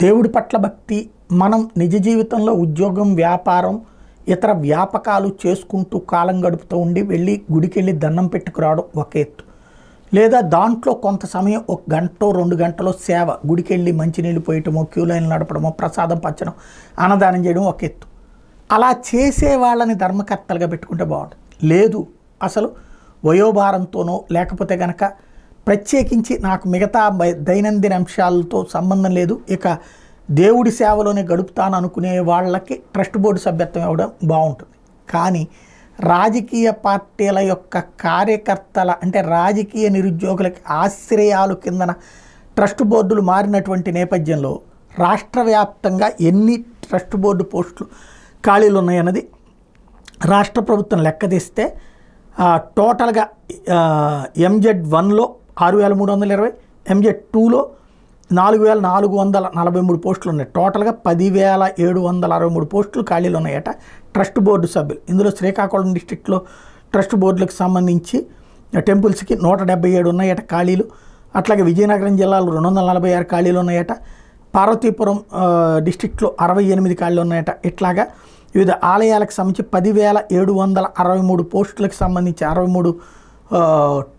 దేవుడి పట్ల భక్తి, మనం నిజ జీవితంలో ఉద్యోగం, వ్యాపారం, ఇతర వ్యాపకాలు చేసుకుంటూ కాలం గడుపుతూ ఉండి వెళ్ళి గుడికెళ్ళి దండం పెట్టుకురావడం ఒక ఎత్తు. లేదా దాంట్లో కొంత సమయం 1 గంటో 2 గంటలో సేవ, గుడికెళ్ళి మంచినీళ్ళు పోయటమో, క్యూ లైన్లు నడపడమో, ప్రసాదం పంచడం, అన్నదానం చేయడం ఒక ఎత్తు. అలా చేసే వాళ్ళని ధర్మకర్తలుగా పెట్టుకుంటే బాగుంటుంది. లేదు, అసలు వయోభారంతోనో లేకపోతే కనుక ప్రత్యేకించి నాకు మిగతా దైనందిన అంశాలతో సంబంధం లేదు, ఇక దేవుడి సేవలోనే గడుపుతాను అనుకునే వాళ్ళకి ట్రస్ట్ బోర్డు సభ్యత్వం ఇవ్వడం బాగుంటుంది. కానీ రాజకీయ పార్టీల యొక్క కార్యకర్తల, అంటే రాజకీయ నిరుద్యోగులకి ఆశ్రయాలు కిందన ట్రస్ట్ బోర్డులు మారినటువంటి నేపథ్యంలో రాష్ట్ర వ్యాప్తంగా ఎన్ని ట్రస్ట్ బోర్డు పోస్టులు ఖాళీలు ఉన్నాయన్నది రాష్ట్ర ప్రభుత్వం లెక్క తీస్తే టోటల్గా MZ1లో 6,320, MZ2లో 4,443 పోస్టులు ఉన్నాయి. టోటల్గా 10,763 పోస్టులు ఖాళీలు ఉన్నాయట ట్రస్ట్ బోర్డు సభ్యులు. ఇందులో శ్రీకాకుళం డిస్టిక్లో ట్రస్ట్ బోర్డులకు సంబంధించి టెంపుల్స్కి 177 ఉన్నాయట ఖాళీలు. అట్లాగే విజయనగరం జిల్లాలో 246 ఖాళీలు ఉన్నాయట. పార్వతీపురం డిస్టిక్లో 68 ఖాళీలు ఉన్నాయట. ఇట్లాగా వివిధ ఆలయాలకు సంబంధించి 10,763 పోస్టులకు సంబంధించి 63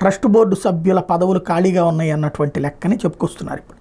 ట్రస్ట్ బోర్డు సభ్యుల పదవులు ఖాళీగా ఉన్నాయి అన్నటువంటి లెక్కని చెప్పుకొస్తున్నారు ఇప్పుడు.